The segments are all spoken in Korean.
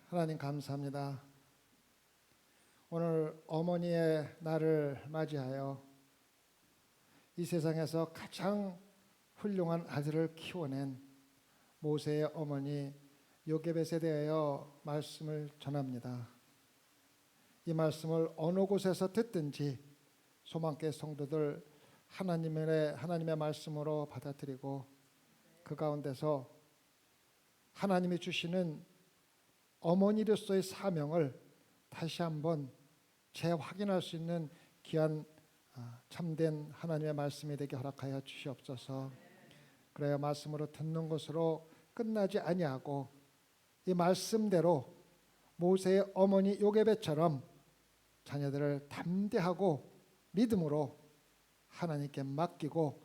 하나님 감사합니다. 오늘 어머니의 날을 맞이하여 이 세상에서 가장 훌륭한 아들을 키워낸 모세의 어머니 요게벳에 대하여 말씀을 전합니다. 이 말씀을 어느 곳에서 듣든지 소망교회 성도들 하나님의 말씀으로 받아들이고 그 가운데서 하나님이 주시는 어머니로서의 사명을 다시 한번 재확인할 수 있는 귀한 참된 하나님의 말씀이 되게 허락하여 주시옵소서. 그래야 말씀으로 듣는 것으로 끝나지 아니하고 이 말씀대로 모세의 어머니 요게벳처럼 자녀들을 담대하고 믿음으로 하나님께 맡기고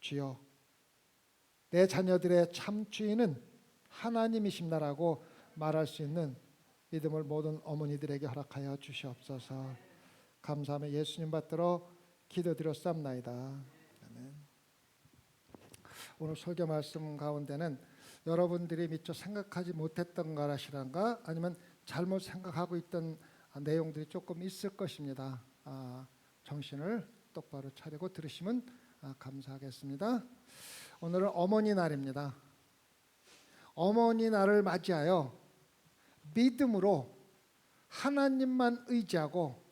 주여 내 자녀들의 참 주인은 하나님이십니다라고 말할 수 있는 믿음을 모든 어머니들에게 허락하여 주시옵소서. 감사하며 예수님 받들어 기도드렸사옵나이다. 아멘. 오늘 설교 말씀 가운데는 여러분들이 미처 생각하지 못했던 것이란가 아니면 잘못 생각하고 있던 내용들이 조금 있을 것입니다. 정신을 똑바로 차리고 들으시면 감사하겠습니다. 오늘은 어머니 날입니다. 어머니 날을 맞이하여 믿음으로 하나님만 의지하고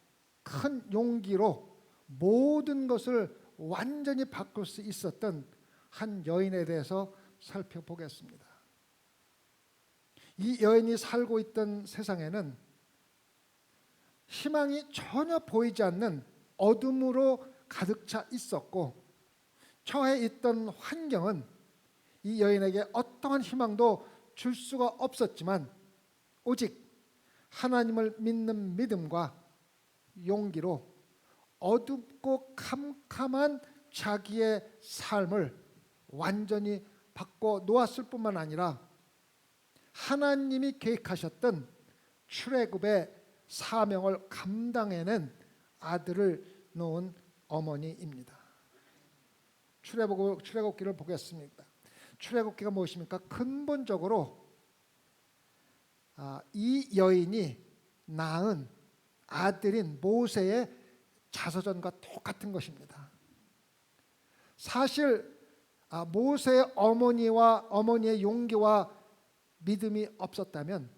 큰 용기로 모든 것을 완전히 바꿀 수 있었던 한 여인에 대해서 살펴보겠습니다. 이 여인이 살고 있던 세상에는 희망이 전혀 보이지 않는 어둠으로 가득 차 있었고 처해 있던 환경은 이 여인에게 어떠한 희망도 줄 수가 없었지만 오직 하나님을 믿는 믿음과 용기로 어둡고 캄캄한 자기의 삶을 완전히 바꿔 놓았을 뿐만 아니라 하나님이 계획하셨던 출애굽의 사명을 감당해낸 아들을 놓은 어머니입니다. 출애굽기를 보겠습니다. 출애굽기가 무엇입니까? 근본적으로 이 여인이 낳은 아들인 모세의 자서전과 똑같은 것입니다. 사실 모세의 어머니의 용기와 믿음이 없었다면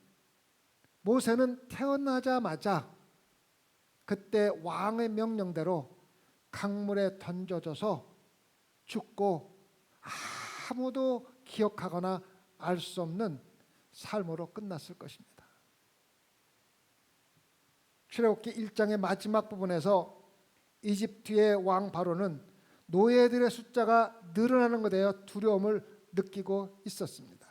모세는 태어나자마자 그때 왕의 명령대로 강물에 던져져서 죽고 아무도 기억하거나 알 수 없는 삶으로 끝났을 것입니다. 출애굽기 1장의 마지막 부분에서 이집트의 왕 바로는 노예들의 숫자가 늘어나는 것에 대해 두려움을 느끼고 있었습니다.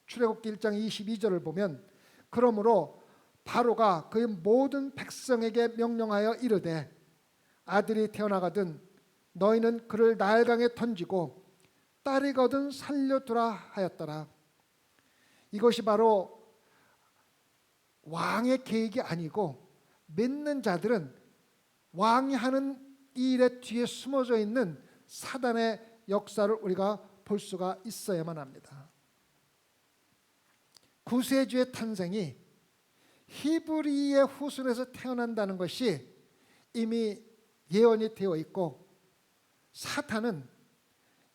출애굽기 1장 22절을 보면 그러므로 바로가 그의 모든 백성에게 명령하여 이르되 아들이 태어나거든 너희는 그를 나일강에 던지고 딸이거든 살려두라 하였더라. 이것이 바로 왕의 계획이 아니고 믿는 자들은 왕이 하는 이 일의 뒤에 숨어져 있는 사단의 역사를 우리가 볼 수가 있어야만 합니다. 구세주의 탄생이 히브리의 후손에서 태어난다는 것이 이미 예언이 되어 있고 사탄은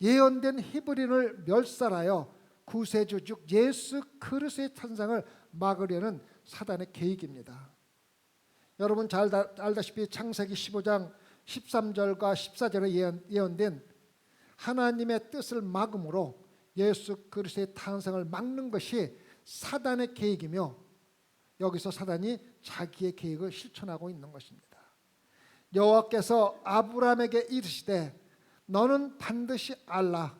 예언된 히브리를 멸살하여 구세주 즉 예수 그리스도의 탄생을 막으려는 사단의 계획입니다. 여러분 잘 알다시피 창세기 15장 13절과 14절에 예언된 하나님의 뜻을 막음으로 예수 그리스도의 탄생을 막는 것이 사단의 계획이며 여기서 사단이 자기의 계획을 실천하고 있는 것입니다. 여호와께서 아브라함에게 이르시되 너는 반드시 알라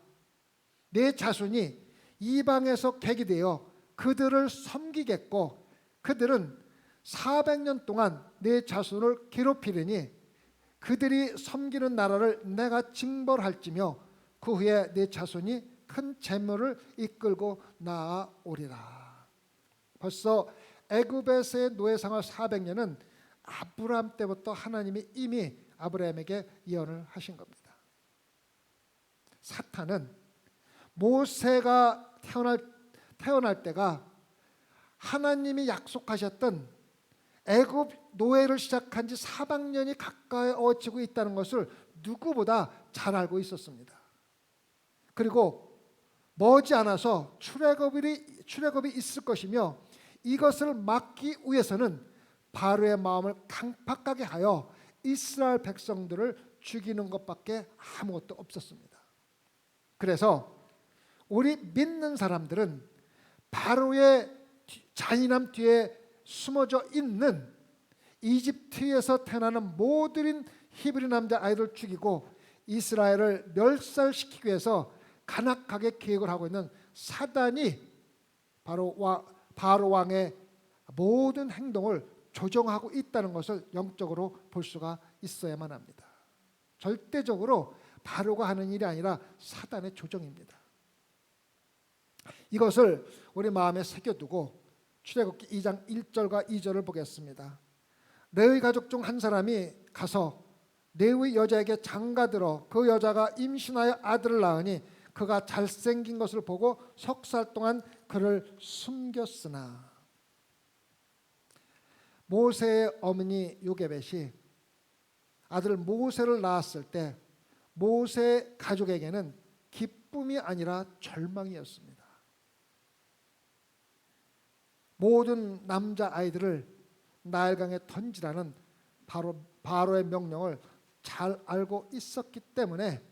내 자손이 이방에서 객이 되어 그들을 섬기겠고 그들은 400년 동안 내 자손을 괴롭히리니 그들이 섬기는 나라를 내가 징벌할지며 그 후에 내 자손이 큰 재물을 이끌고 나아오리라. 벌써 애굽에서의 노예 생활 400년은 아브라함 때부터 하나님이 이미 아브라함에게 예언을 하신 겁니다. 사탄은 모세가 태어날 때가 하나님이 약속하셨던 애굽 노예를 시작한 지 400년이 가까워지고 있다는 것을 누구보다 잘 알고 있었습니다. 그리고 머지않아서 출애굽이 있을 것이며 이것을 막기 위해서는 바로의 마음을 강팍하게 하여 이스라엘 백성들을 죽이는 것밖에 아무것도 없었습니다. 그래서 우리 믿는 사람들은 바로의 잔인함 뒤에 숨어져 있는 이집트에서 태어나는 모든 히브리 남자 아이들을 죽이고 이스라엘을 멸살시키기 위해서 간악하게 계획을 하고 있는 사단이 바로 왕의 모든 행동을 조종하고 있다는 것을 영적으로 볼 수가 있어야만 합니다. 절대적으로 바로가 하는 일이 아니라 사단의 조종입니다. 이것을 우리 마음에 새겨두고 출애굽기 2장 1절과 2절을 보겠습니다. 레위 가족 중 한 사람이 가서 레위 여자에게 장가들어 그 여자가 임신하여 아들을 낳으니 그가 잘생긴 것을 보고 석 살 동안 그를 숨겼으나 모세의 어머니 요게벳이 아들 모세를 낳았을 때 모세 가족에게는 기쁨이 아니라 절망이었습니다. 모든 남자 아이들을 나일강에 던지라는 바로의 명령을 잘 알고 있었기 때문에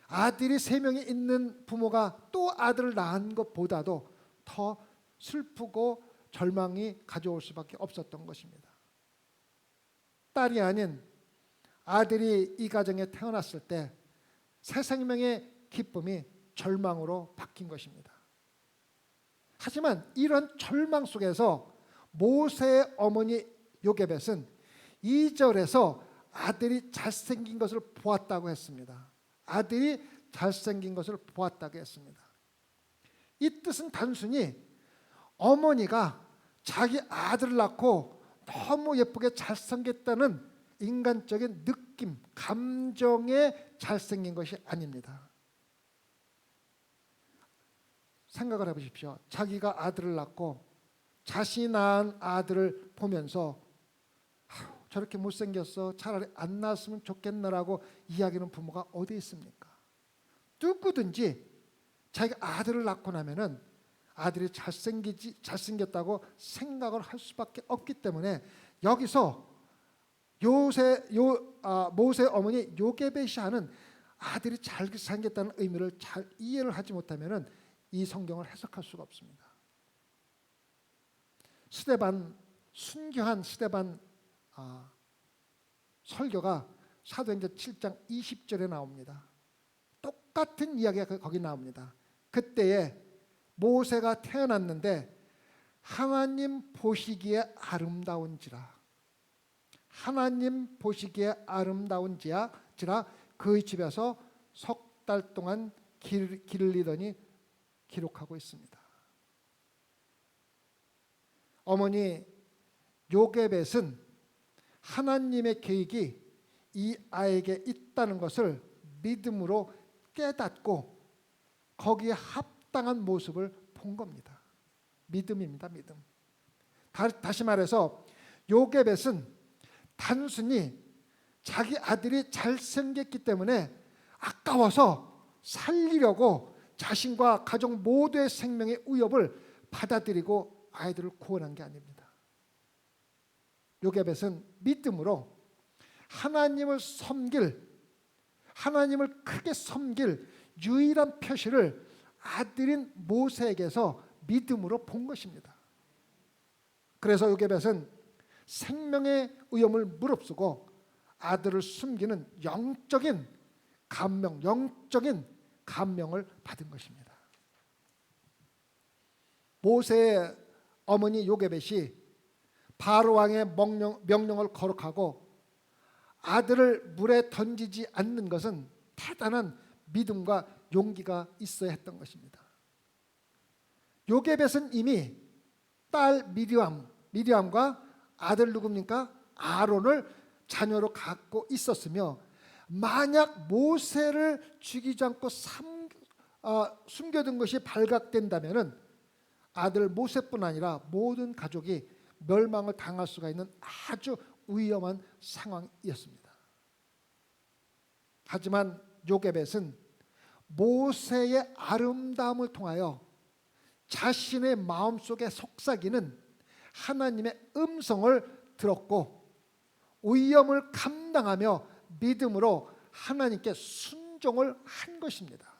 아들이 3명이 있는 부모가 또 아들을 낳은 것보다도 더 슬프고 절망이 가져올 수밖에 없었던 것입니다. 딸이 아닌 아들이 이 가정에 태어났을 때 새 생명의 기쁨이 절망으로 바뀐 것입니다. 하지만 이런 절망 속에서 모세의 어머니 요게벳은 2절에서 아들이 잘생긴 것을 보았다고 했습니다. 아들이 잘생긴 것을 보았다고 했습니다. 이 뜻은 단순히 어머니가 자기 아들을 낳고 너무 예쁘게 잘생겼다는 인간적인 느낌, 감정에 잘생긴 것이 아닙니다. 생각을 해보십시오. 자기가 아들을 낳고 자신이 낳은 아들을 보면서 저렇게 못생겼어, 차라리 안 낳았으면 좋겠나라고 이야기하는 부모가 어디 있습니까? 누구든지 자기가 아들을 낳고 나면은 아들이 잘생겼다고 생각을 할 수밖에 없기 때문에 여기서 모세의 어머니 요게벳이 하는 아들이 잘생겼다는 의미를 잘 이해를 하지 못하면은 이 성경을 해석할 수가 없습니다. 순교한 스데반 설교가 사도행전 7장 20절에 나옵니다. 똑같은 이야기가 거기 나옵니다. 그때에 모세가 태어났는데 하나님 보시기에 아름다운지라 그의 집에서 석 달 동안 기르리더니 기록하고 있습니다. 어머니 요게벳은 하나님의 계획이 이 아이에게 있다는 것을 믿음으로 깨닫고 거기에 합당한 모습을 본 겁니다. 믿음입니다. 믿음. 다시 말해서 요게벳은 단순히 자기 아들이 잘생겼기 때문에 아까워서 살리려고 자신과 가족 모두의 생명의 위협을 받아들이고 아이들을 구원한 게 아닙니다. 요게벳은 믿음으로 하나님을 크게 섬길 유일한 표시를 아들인 모세에게서 믿음으로 본 것입니다. 그래서 요게벳은 생명의 위험을 무릅쓰고 아들을 숨기는 영적인 감명을 받은 것입니다. 모세의 어머니 요게벳이 바로 왕의 명령을 거룩하고 아들을 물에 던지지 않는 것은 대단한 믿음과 용기가 있어야 했던 것입니다. 요게벳은 이미 딸 미리암과 아들 누굽니까? 아론을 자녀로 갖고 있었으며 만약 모세를 죽이지 않고 숨겨둔 것이 발각된다면은 아들 모세뿐 아니라 모든 가족이 멸망을 당할 수가 있는 아주 위험한 상황이었습니다. 하지만 요게벳은 모세의 아름다움을 통하여 자신의 마음속에 속삭이는 하나님의 음성을 들었고 위험을 감당하며 믿음으로 하나님께 순종을 한 것입니다.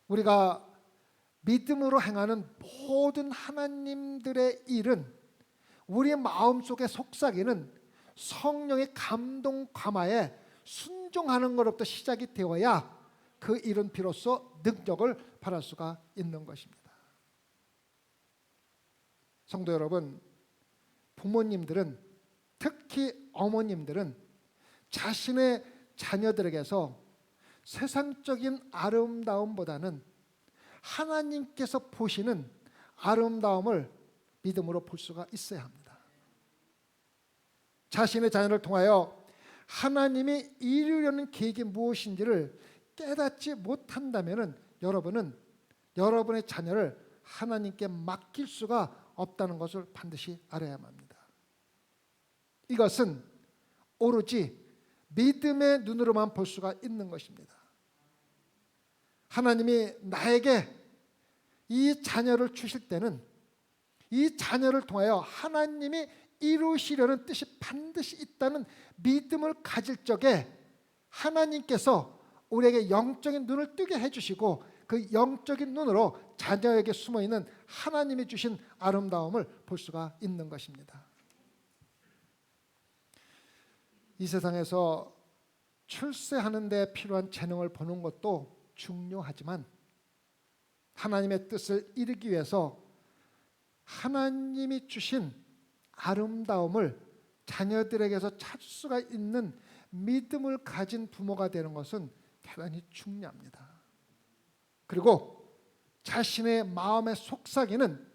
우리가 믿음으로 행하는 모든 하나님들의 일은 우리 마음속에 속삭이는 성령의 감동 감화에 순종하는 것부터 시작이 되어야 그 일은 비로소 능력을 발할 수가 있는 것입니다. 성도 여러분, 부모님들은, 특히 어머님들은 자신의 자녀들에게서 세상적인 아름다움보다는 하나님께서 보시는 아름다움을 믿음으로 볼 수가 있어야 합니다. 자신의 자녀를 통하여 하나님이 이루려는 계획이 무엇인지를 깨닫지 못한다면 여러분은 여러분의 자녀를 하나님께 맡길 수가 없다는 것을 반드시 알아야만 합니다. 이것은 오로지 믿음의 눈으로만 볼 수가 있는 것입니다. 하나님이 나에게 이 자녀를 주실 때는 이 자녀를 통하여 하나님이 이루시려는 뜻이 반드시 있다는 믿음을 가질 적에 하나님께서 우리에게 영적인 눈을 뜨게 해주시고 그 영적인 눈으로 자녀에게 숨어있는 하나님이 주신 아름다움을 볼 수가 있는 것입니다. 이 세상에서 출세하는 데 필요한 재능을 보는 것도 중요하지만 하나님의 뜻을 이루기 위해서 하나님이 주신 아름다움을 자녀들에게서 찾을 수가 있는 믿음을 가진 부모가 되는 것은 대단히 중요합니다. 그리고 자신의 마음에 속삭이는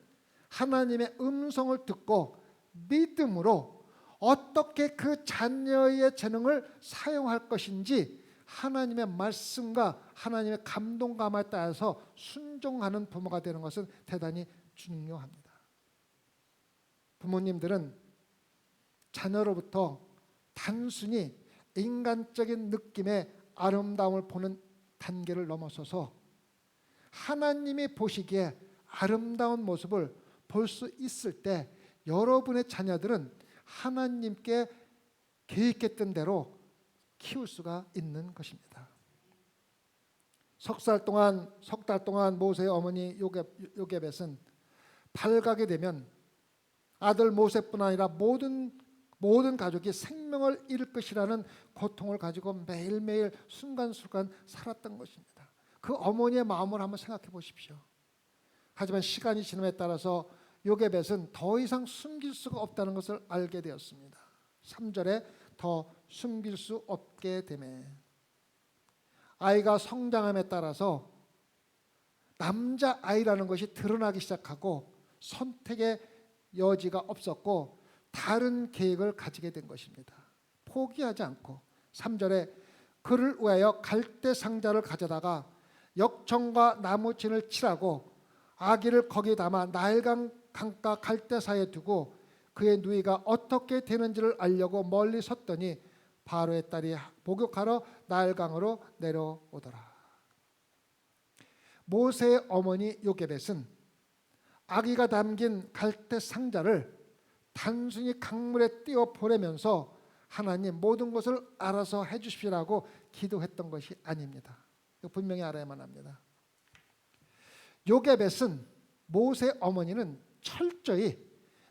하나님의 음성을 듣고 믿음으로 어떻게 그 자녀의 재능을 사용할 것인지 하나님의 말씀과 하나님의 감동감에 따라서 순종하는 부모가 되는 것은 대단히 중요합니다. 부모님들은 자녀로부터 단순히 인간적인 느낌의 아름다움을 보는 단계를 넘어서서 하나님이 보시기에 아름다운 모습을 볼 수 있을 때 여러분의 자녀들은 하나님께 계획했던 대로 키울 수가 있는 것입니다. 석 달 동안 모세의 어머니 요게벳은 발각이 되면 아들 모세뿐 아니라 모든 가족이 생명을 잃을 것이라는 고통을 가지고 매일매일 순간순간 살았던 것입니다. 그 어머니의 마음을 한번 생각해 보십시오. 하지만 시간이 지남에 따라서 요게벳은 더 이상 숨길 수가 없다는 것을 알게 되었습니다. 3절에 더 숨길 수 없게 되매 아이가 성장함에 따라서 남자아이라는 것이 드러나기 시작하고 선택의 여지가 없었고 다른 계획을 가지게 된 것입니다. 포기하지 않고 3절에 그를 위하여 갈대 상자를 가져다가 역청과 나무진을 칠하고 아기를 거기 담아 나일강 강가 갈대 사이에 두고 그의 누이가 어떻게 되는지를 알려고 멀리 섰더니 바로의 딸이 목욕하러 나일강으로 내려오더라. 모세의 어머니 요게벳은 아기가 담긴 갈대 상자를 단순히 강물에 띄워 보내면서 하나님 모든 것을 알아서 해주시라고 기도했던 것이 아닙니다. 분명히 알아야만 합니다. 요게벳은 모세 어머니는 철저히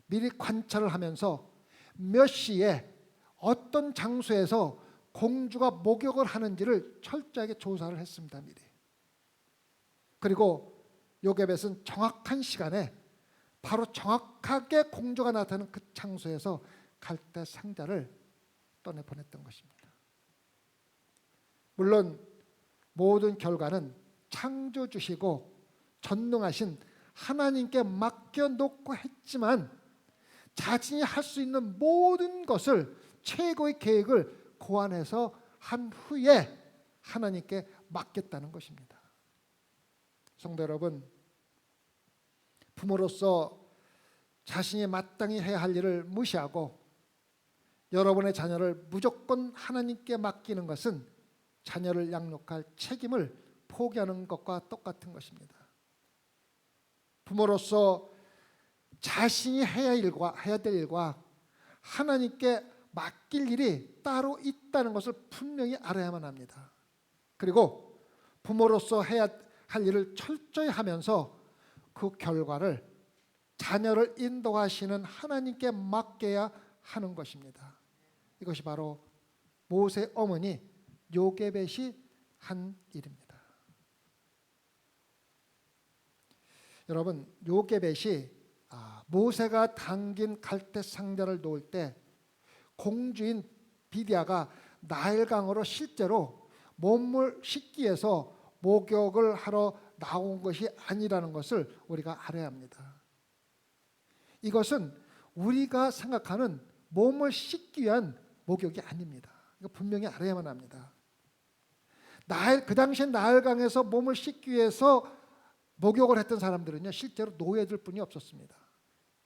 미리 관찰을 하면서 몇 시에 어떤 장소에서 공주가 목욕을 하는지를 철저하게 조사를 했습니다. 미리. 그리고 요게벳은 정확한 시간에 바로 정확하게 공주가 나타나는 그 장소에서 갈대 상자를 떠내 보냈던 것입니다. 물론 모든 결과는 창조주시고 전능하신 하나님께 맡겨놓고 했지만 자신이 할 수 있는 모든 것을 최고의 계획을 고안해서 한 후에 하나님께 맡겼다는 것입니다. 성도 여러분, 부모로서 자신이 마땅히 해야 할 일을 무시하고 여러분의 자녀를 무조건 하나님께 맡기는 것은 자녀를 양육할 책임을 포기하는 것과 똑같은 것입니다. 부모로서 자신이 해야 될 일과 하나님께 맡길 일이 따로 있다는 것을 분명히 알아야만 합니다. 그리고 부모로서 해야 할 일을 철저히 하면서 그 결과를 자녀를 인도하시는 하나님께 맡겨야 하는 것입니다. 이것이 바로 모세 어머니 요게벳이 한 일입니다. 여러분, 요게벳이 모세가 당긴 갈대 상자를 놓을 때 공주인 비디아가 나일강으로 실제로 몸을 씻기 위해서 목욕을 하러 나온 것이 아니라는 것을 우리가 알아야 합니다. 이것은 우리가 생각하는 몸을 씻기 위한 목욕이 아닙니다. 이거 분명히 알아야만 합니다. 그 당시에 나일강에서 몸을 씻기 위해서 목욕을 했던 사람들은요, 실제로 노예들 뿐이 없었습니다.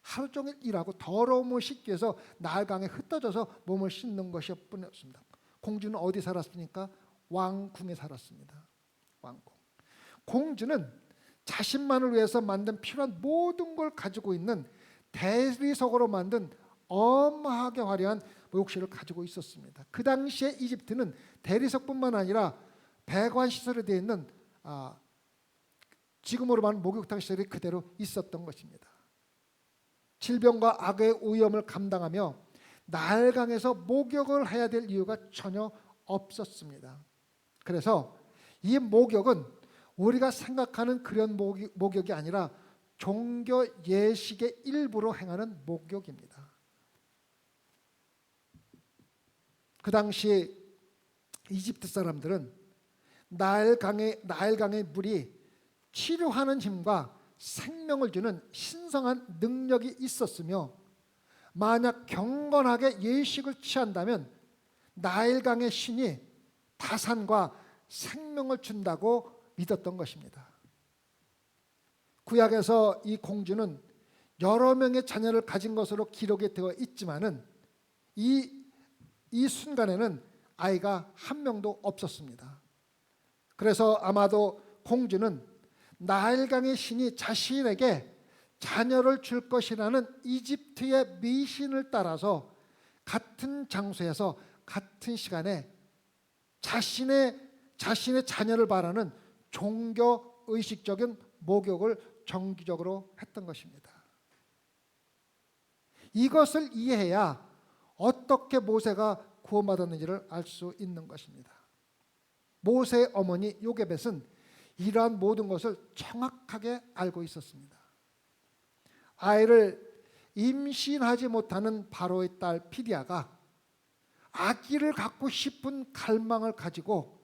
하루 종일 일하고 더러움을 씻기 위해서 나일강에 흩어져서 몸을 씻는 것이 뿐이었습니다. 공주는 어디 살았습니까? 왕궁에 살았습니다. 왕궁. 공주는 자신만을 위해서 만든 필요한 모든 걸 가지고 있는 대리석으로 만든 어마하게 화려한 목욕실을 가지고 있었습니다. 그 당시에 이집트는 대리석뿐만 아니라 배관 시설에 되어 있는 지금으로 말하는 목욕탕 시설이 그대로 있었던 것입니다. 질병과 악의 위험을 감당하며 나일강에서 목욕을 해야 될 이유가 전혀 없었습니다. 그래서 이 목욕은 우리가 생각하는 그런 목욕이 아니라 종교 예식의 일부로 행하는 목욕입니다. 그 당시 이집트 사람들은 나일강의 물이 치료하는 힘과 생명을 주는 신성한 능력이 있었으며, 만약 경건하게 예식을 취한다면 나일강의 신이 다산과 생명을 준다고 믿었던 것입니다. 구약에서 이 공주는 여러 명의 자녀를 가진 것으로 기록이 되어 있지만은 이 순간에는 아이가 한 명도 없었습니다. 그래서 아마도 공주는 나일강의 신이 자신에게 자녀를 줄 것이라는 이집트의 미신을 따라서 같은 장소에서 같은 시간에 자신의 자녀를 바라는 종교 의식적인 목욕을 정기적으로 했던 것입니다. 이것을 이해해야 어떻게 모세가 구원받았는지를 알 수 있는 것입니다. 모세의 어머니 요게벳은 이러한 모든 것을 정확하게 알고 있었습니다. 아이를 임신하지 못하는 바로의 딸 피디아가 아기를 갖고 싶은 갈망을 가지고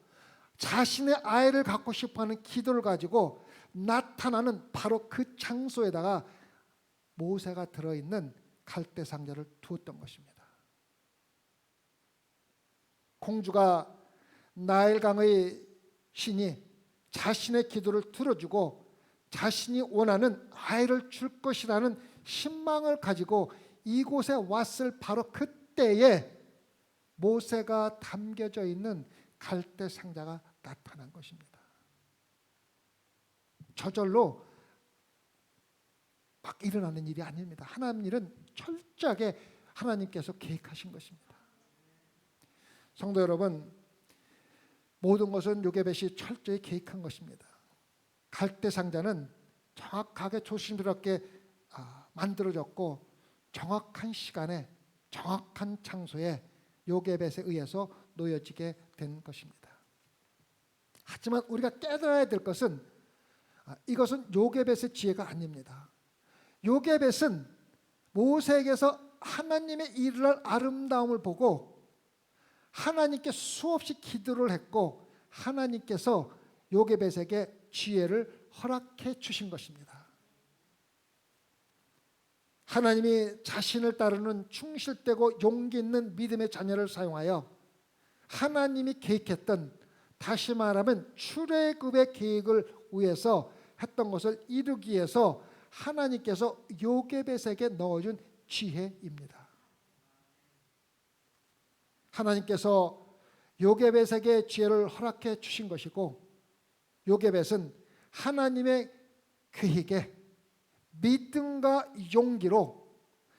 자신의 아이를 갖고 싶어하는 기도를 가지고 나타나는 바로 그 장소에다가 모세가 들어있는 갈대 상자를 두었던 것입니다. 공주가 나일강의 신이 자신의 기도를 들어주고 자신이 원하는 아이를 줄 것이라는 신망을 가지고 이곳에 왔을 바로 그때에 모세가 담겨져 있는 갈대 상자가 나타난 것입니다. 저절로 막 일어나는 일이 아닙니다. 하나님 일은 철저하게 하나님께서 계획하신 것입니다. 성도 여러분, 모든 것은 요게벳이 철저히 계획한 것입니다. 갈대 상자는 정확하게 조심스럽게 만들어졌고 정확한 시간에 정확한 장소에 요게벳에 의해서 놓여지게 된 것입니다. 하지만 우리가 깨달아야 될 것은 이것은 요게벳의 지혜가 아닙니다. 요게벳은 모세에게서 하나님의 일을 아름다움을 보고 하나님께 수없이 기도를 했고 하나님께서 요게벳에게 지혜를 허락해 주신 것입니다. 하나님이 자신을 따르는 충실되고 용기 있는 믿음의 자녀를 사용하여 하나님이 계획했던, 다시 말하면 출애굽의 계획을 위해서 했던 것을 이루기 위해서 하나님께서 요게벳에게 넣어준 지혜입니다. 하나님께서 요게벳에게 지혜를 허락해 주신 것이고, 요게벳은 하나님의 계획에 믿음과 용기로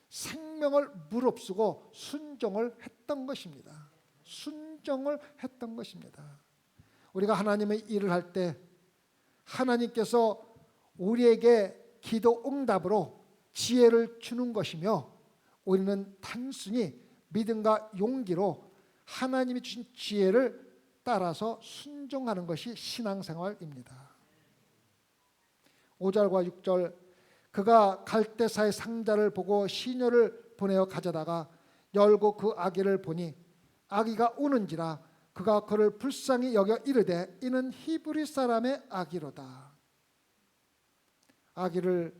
생명을 무릅쓰고 순종을 했던 것입니다. 순종을 했던 것입니다. 우리가 하나님의 일을 할 때 하나님께서 우리에게 기도 응답으로 지혜를 주는 것이며, 우리는 단순히 믿음과 용기로 하나님이 주신 지혜를 따라서 순종하는 것이 신앙생활입니다. 5절과 6절, 그가 갈대사의 상자를 보고 시녀를 보내어 가져다가 열고 그 아기를 보니 아기가 우는지라 그가 그를 불쌍히 여겨 이르되 이는 히브리 사람의 아기로다. 아기를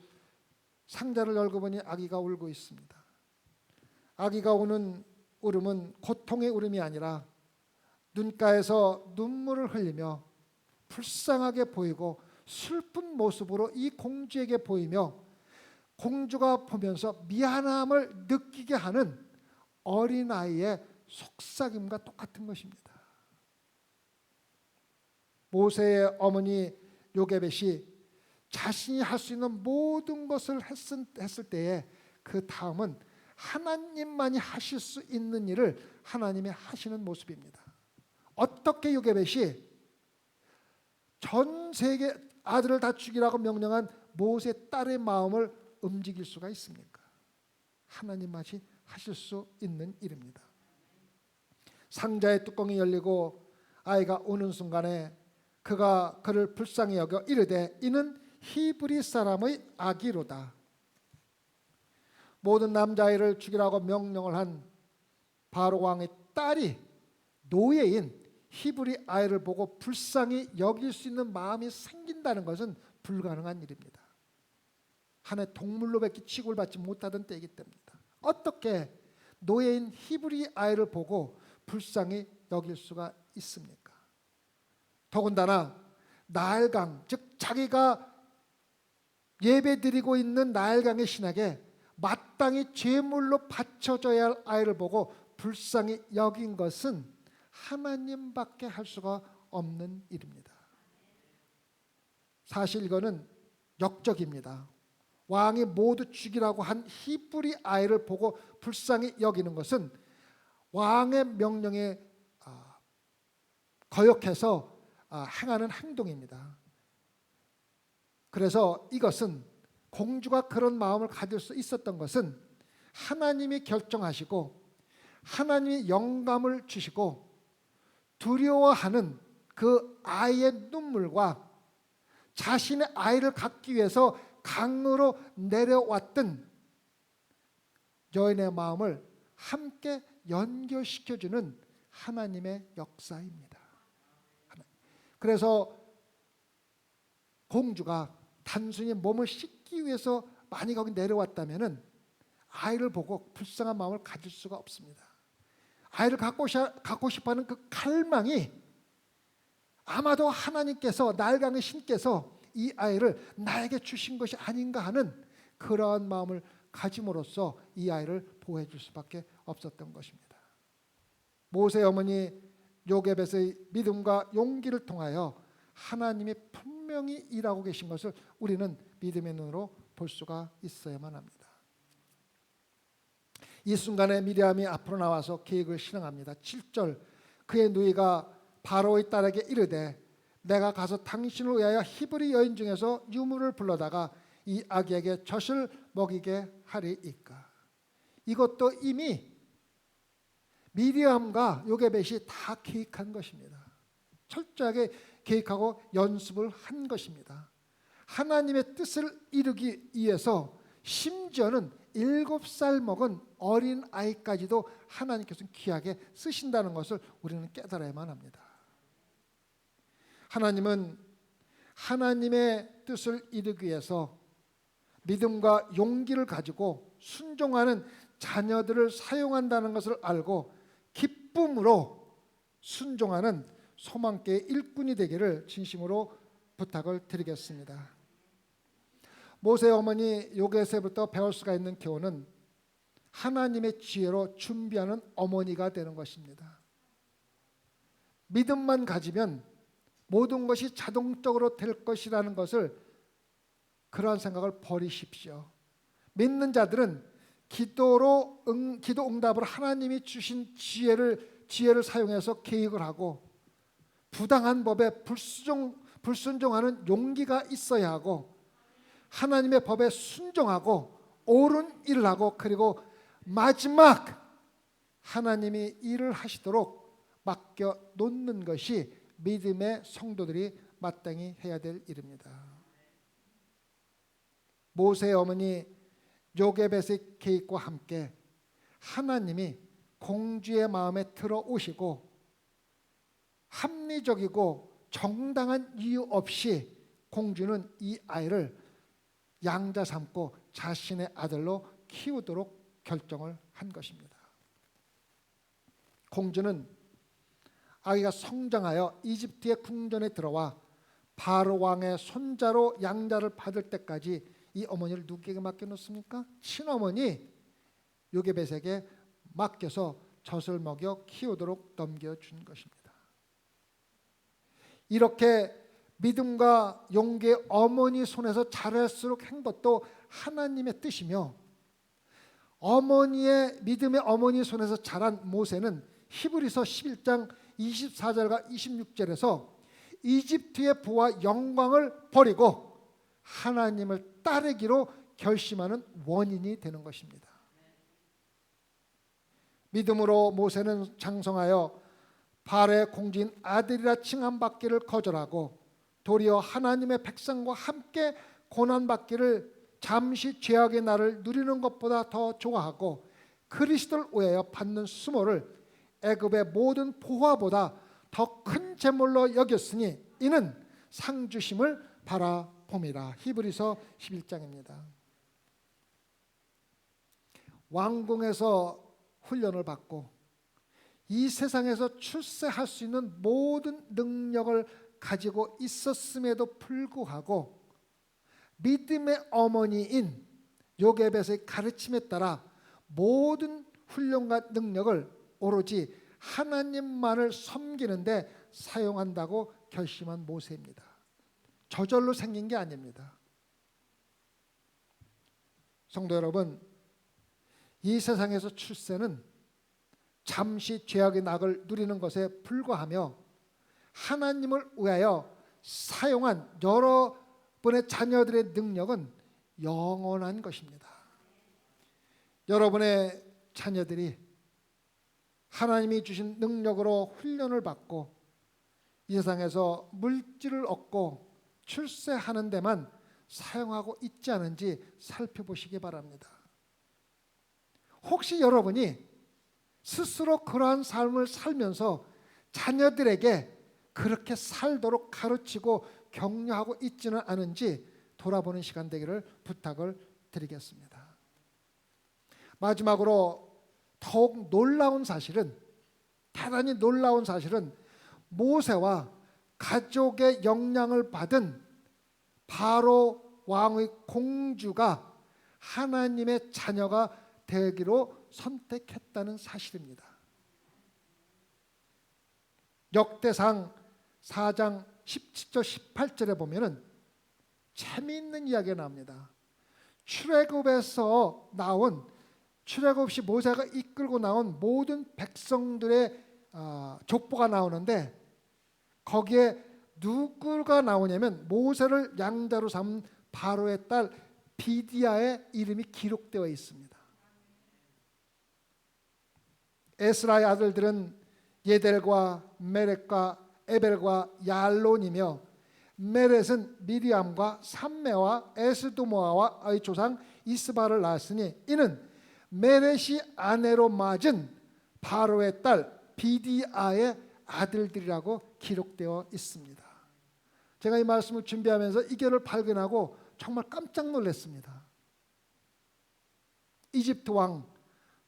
상자를 열고 보니 아기가 울고 있습니다. 아기가 우는 울음은 고통의 울음이 아니라 눈가에서 눈물을 흘리며 불쌍하게 보이고 슬픈 모습으로 이 공주에게 보이며, 공주가 보면서 미안함을 느끼게 하는 어린아이의 속삭임과 똑같은 것입니다. 모세의 어머니 요게벳이 자신이 할 수 있는 모든 것을 했을 때에 그 다음은 하나님만이 하실 수 있는 일을 하나님이 하시는 모습입니다. 어떻게 요게벳이 전 세계 아들을 다 죽이라고 명령한 모세 딸의 마음을 움직일 수가 있습니까? 하나님만이 하실 수 있는 일입니다. 상자의 뚜껑이 열리고 아이가 우는 순간에 그가 그를 불쌍히 여겨 이르되 이는 히브리 사람의 아기로다. 모든 남자아이를 죽이라고 명령을 한 바로 왕의 딸이 노예인 히브리 아이를 보고 불쌍히 여길 수 있는 마음이 생긴다는 것은 불가능한 일입니다. 한 해 동물로밖에 취급을 받지 못하던 때이기 때문입니다. 어떻게 노예인 히브리 아이를 보고 불쌍히 여길 수가 있습니까? 더군다나 나일강, 즉 자기가 예배드리고 있는 나일강의 신에게 마땅히 제물로 바쳐져야 할 아이를 보고 불쌍히 여긴 것은 하나님밖에 할 수가 없는 일입니다. 사실 이거는 역적입니다. 왕이 모두 죽이라고 한 히브리 아이를 보고 불쌍히 여기는 것은 왕의 명령에 거역해서 행하는 행동입니다. 그래서 이것은 공주가 그런 마음을 가질 수 있었던 것은 하나님이 결정하시고 하나님이 영감을 주시고 두려워하는 그 아이의 눈물과 자신의 아이를 갖기 위해서 강으로 내려왔던 여인의 마음을 함께 연결시켜주는 하나님의 역사입니다. 그래서 공주가 단순히 몸을 씻기 위해서 많이 거기 내려왔다면은 아이를 보고 불쌍한 마음을 가질 수가 없습니다. 아이를 갖고 싶어하는 그 갈망이 아마도 하나님께서 나일강의 신께서 이 아이를 나에게 주신 것이 아닌가 하는 그러한 마음을 가짐으로써 이 아이를 보호해 줄 수밖에 없었던 것입니다. 모세의 어머니 요게벳의 믿음과 용기를 통하여 하나님이 분명히 일하고 계신 것을 우리는 믿음의 눈으로 볼 수가 있어야만 합니다. 이 순간에 미리암이 앞으로 나와서 계획을 실행합니다. 7절, 그의 누이가 바로의 딸에게 이르되 내가 가서 당신을 위하여 히브리 여인 중에서 유물을 불러다가 이 아기에게 젖을 먹이게 하리이까. 이것도 이미 미리암과 요게벳이 다 계획한 것입니다. 철저하게 계획하고 연습을 한 것입니다. 하나님의 뜻을 이루기 위해서 심지어는 7살 먹은 어린 아이까지도 하나님께서 귀하게 쓰신다는 것을 우리는 깨달아야만 합니다. 하나님은 하나님의 뜻을 이루기 위해서 믿음과 용기를 가지고 순종하는 자녀들을 사용한다는 것을 알고 기쁨으로 순종하는 소망계의 일꾼이 되기를 진심으로 부탁을 드리겠습니다. 모세의 어머니 요게세부터 배울 수가 있는 교훈은 하나님의 지혜로 준비하는 어머니가 되는 것입니다. 믿음만 가지면 모든 것이 자동적으로 될 것이라는 것을, 그러한 생각을 버리십시오. 믿는 자들은 기도 응답을 하나님이 주신 지혜를 사용해서 계획을 하고, 부당한 법에 불순종하는 용기가 있어야 하고, 하나님의 법에 순종하고 옳은 일을 하고, 그리고 마지막 하나님이 일을 하시도록 맡겨 놓는 것이 믿음의 성도들이 마땅히 해야 될 일입니다. 모세의 어머니 요게벳의 계획과 함께 하나님이 공주의 마음에 들어오시고, 합리적이고 정당한 이유 없이 공주는 이 아이를 양자 삼고 자신의 아들로 키우도록 결정을 한 것입니다. 공주는 아기가 성장하여 이집트의 궁전에 들어와 바로 왕의 손자로 양자를 받을 때까지 이 어머니를 누구에게 맡겨놓습니까? 친어머니 요게벳에게 맡겨서 젖을 먹여 키우도록 넘겨준 것입니다. 이렇게 믿음과 용기의 어머니 손에서 자랄수록 한 것도 하나님의 뜻이며, 믿음의 어머니 손에서 자란 모세는 히브리서 11장 24절과 26절에서 이집트의 부와 영광을 버리고 하나님을 따르기로 결심하는 원인이 되는 것입니다. 믿음으로 모세는 장성하여 바로의 공주인 아들이라 칭함받기를 거절하고, 도리어 하나님의 백성과 함께 고난받기를 잠시 죄악의 날을 누리는 것보다 더 좋아하고, 그리스도를 위하여 받는 수모를 애굽의 모든 보화보다 더 큰 재물로 여겼으니 이는 상 주심을 바라봄이라. 히브리서 11장입니다. 왕궁에서 훈련을 받고 이 세상에서 출세할 수 있는 모든 능력을 가지고 있었음에도 불구하고 믿음의 어머니인 요게벳의 가르침에 따라 모든 훈련과 능력을 오로지 하나님만을 섬기는데 사용한다고 결심한 모세입니다. 저절로 생긴 게 아닙니다. 성도 여러분, 이 세상에서 출세는 잠시 죄악의 낙을 누리는 것에 불과하며, 하나님을 위하여 사용한 여러분의 자녀들의 능력은 영원한 것입니다. 여러분의 자녀들이 하나님이 주신 능력으로 훈련을 받고 이 세상에서 물질을 얻고 출세하는 데만 사용하고 있지 않은지 살펴보시기 바랍니다. 혹시 여러분이 스스로 그러한 삶을 살면서 자녀들에게 그렇게 살도록 가르치고 격려하고 있지는 않은지 돌아보는 시간 되기를 부탁을 드리겠습니다. 마지막으로 더욱 놀라운 사실은, 대단히 놀라운 사실은 모세와 가족의 영향을 받은 바로 왕의 공주가 하나님의 자녀가 되기로 선택했다는 사실입니다. 역대상 4장 17절 18절에 보면은 재미있는 이야기가 나옵니다. 출애굽 시 모세가 이끌고 나온 모든 백성들의 족보가 나오는데, 거기에 누구가 나오냐면 모세를 양자로 삼은 바로의 딸 비디아의 이름이 기록되어 있습니다. 에스라의 아들들은 예델과 메렛과 에벨과 얄론이며, 메렛은 미리암과 삼메와 에스도모아와의 조상 이스바를 낳았으니 이는 메렛이 아내로 맞은 바로의 딸 비디아의 아들들이라고 기록되어 있습니다. 제가 이 말씀을 준비하면서 이 결을 발견하고 정말 깜짝 놀랐습니다. 이집트 왕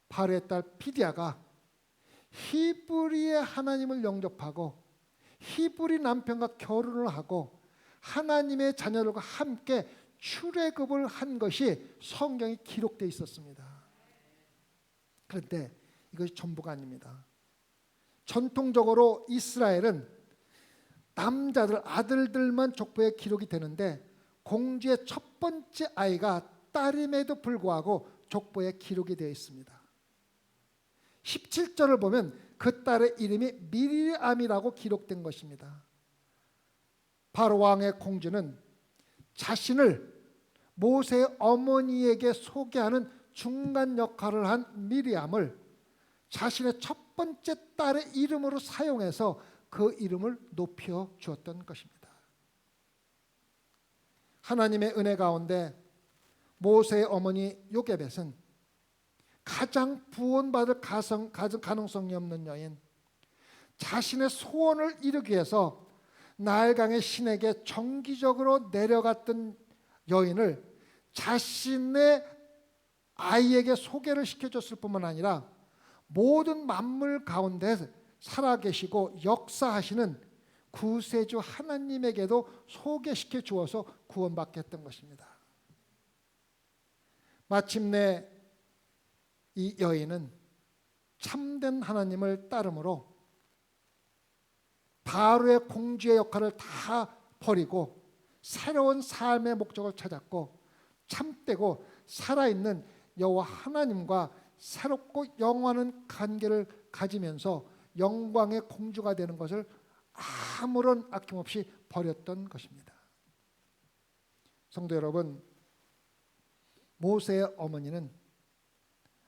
바로의 딸 비디아가 히브리의 하나님을 영접하고 히브리 남편과 결혼을 하고 하나님의 자녀들과 함께 출애굽을 한 것이 성경에 기록되어 있었습니다. 그런데 이것이 전부가 아닙니다. 전통적으로 이스라엘은 남자들, 아들들만 족보에 기록이 되는데 공주의 첫 번째 아이가 딸임에도 불구하고 족보에 기록이 되어 있습니다. 17절을 보면 그 딸의 이름이 미리암이라고 기록된 것입니다. 바로 왕의 공주는 자신을 모세의 어머니에게 소개하는 중간 역할을 한 미리암을 자신의 첫 번째 딸의 이름으로 사용해서 그 이름을 높여 주었던 것입니다. 하나님의 은혜 가운데 모세의 어머니 요게벳은 가장 구원받을 가능성이 없는 여인, 자신의 소원을 이루기 위해서 나일강의 신에게 정기적으로 내려갔던 여인을 자신의 아이에게 소개를 시켜줬을 뿐만 아니라 모든 만물 가운데 살아계시고 역사하시는 구세주 하나님에게도 소개시켜 주어서 구원받게 했던 것입니다. 마침내 이 여인은 참된 하나님을 따름으로 바로의 공주의 역할을 다 버리고 새로운 삶의 목적을 찾았고 참되고 살아있는 여호와 하나님과 새롭고 영원한 관계를 가지면서 영광의 공주가 되는 것을 아무런 아낌없이 버렸던 것입니다. 성도 여러분, 모세의 어머니는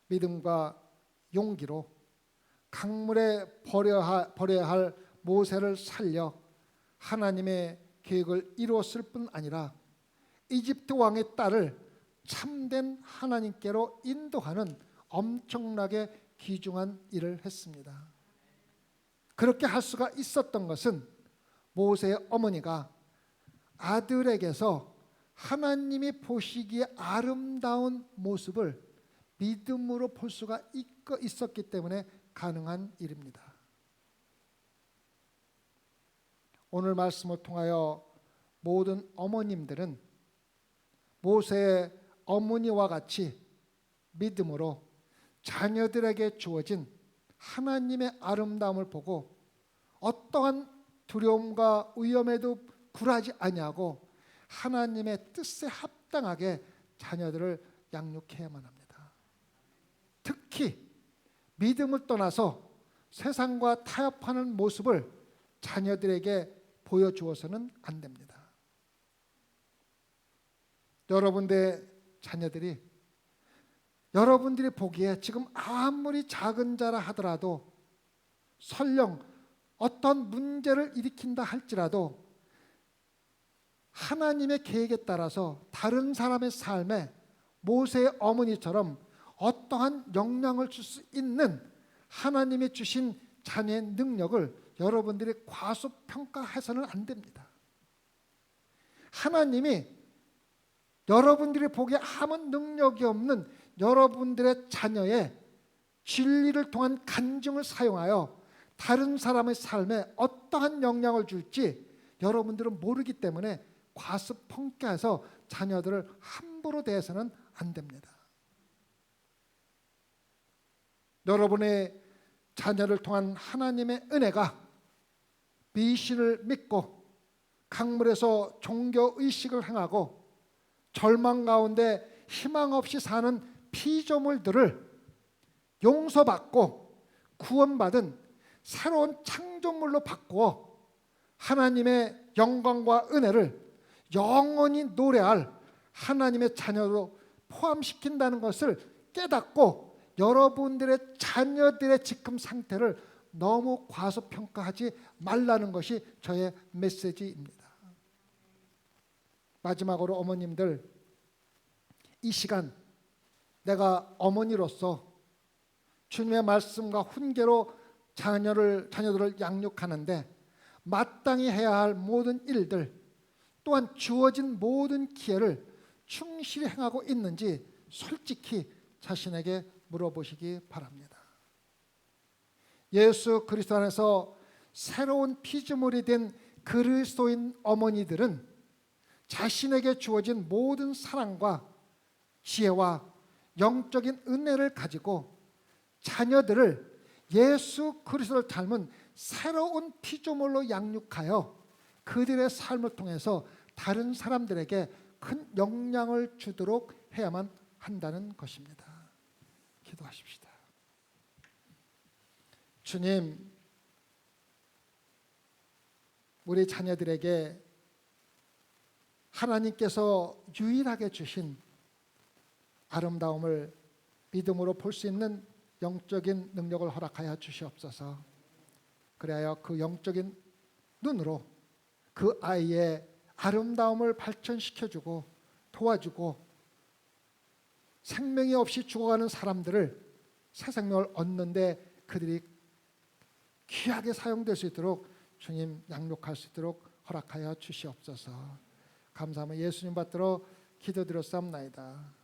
믿음과 용기로 강물에 버려야 할 모세를 살려 하나님의 계획을 이루었을 뿐 아니라 이집트 왕의 딸을 참된 하나님께로 인도하는 엄청나게 귀중한 일을 했습니다. 그렇게 할 수가 있었던 것은 모세의 어머니가 아들에게서 하나님이 보시기에 아름다운 모습을 믿음으로 볼 수가 있었기 때문에 가능한 일입니다. 오늘 말씀을 통하여 모든 어머님들은 모세의 어머니와 같이 믿음으로 자녀들에게 주어진 하나님의 아름다움을 보고 어떠한 두려움과 위험에도 굴하지 아니하고 하나님의 뜻에 합당하게 자녀들을 양육해야만 합니다. 특히 믿음을 떠나서 세상과 타협하는 모습을 자녀들에게 보여주어서는 안 됩니다. 여러분들의 자녀들이 여러분들이 보기에 지금 아무리 작은 자라 하더라도 설령 어떤 문제를 일으킨다 할지라도 하나님의 계획에 따라서 다른 사람의 삶에 모세의 어머니처럼 어떠한 영향을 줄 수 있는 하나님이 주신 자녀의 능력을 여러분들이 과소평가해서는 안 됩니다. 하나님이 여러분들이 보기에 아무 능력이 없는 여러분들의 자녀의 진리를 통한 간증을 사용하여 다른 사람의 삶에 어떠한 영향을 줄지 여러분들은 모르기 때문에 과소평가해서 자녀들을 함부로 대해서는 안 됩니다. 여러분의 자녀를 통한 하나님의 은혜가 미신을 믿고 강물에서 종교의식을 행하고 절망 가운데 희망 없이 사는 피조물들을 용서받고 구원받은 새로운 창조물로 바꾸어 하나님의 영광과 은혜를 영원히 노래할 하나님의 자녀로 포함시킨다는 것을 깨닫고 여러분들의 자녀들의 지금 상태를 너무 과소평가하지 말라는 것이 저의 메시지입니다. 마지막으로 어머님들, 이 시간 내가 어머니로서 주님의 말씀과 훈계로 자녀들을 양육하는데 마땅히 해야 할 모든 일들 또한 주어진 모든 기회를 충실히 행하고 있는지 솔직히 자신에게 물어보시기 바랍니다. 예수 그리스도 안에서 새로운 피조물이 된 그리스도인 어머니들은 자신에게 주어진 모든 사랑과 지혜와 영적인 은혜를 가지고 자녀들을 예수 그리스도를 닮은 새로운 피조물로 양육하여 그들의 삶을 통해서 다른 사람들에게 큰 영향을 주도록 해야만 한다는 것입니다. 기도하십시다. 주님, 우리 자녀들에게 하나님께서 유일하게 주신 아름다움을 믿음으로 볼 수 있는 영적인 능력을 허락하여 주시옵소서. 그래야 그 영적인 눈으로 그 아이의 아름다움을 발전시켜주고 도와주고 생명이 없이 죽어가는 사람들을 새 생명을 얻는데 그들이 귀하게 사용될 수 있도록 주님 양육할 수 있도록 허락하여 주시옵소서. 감사하며 예수님 받들어 기도드렸사옵나이다.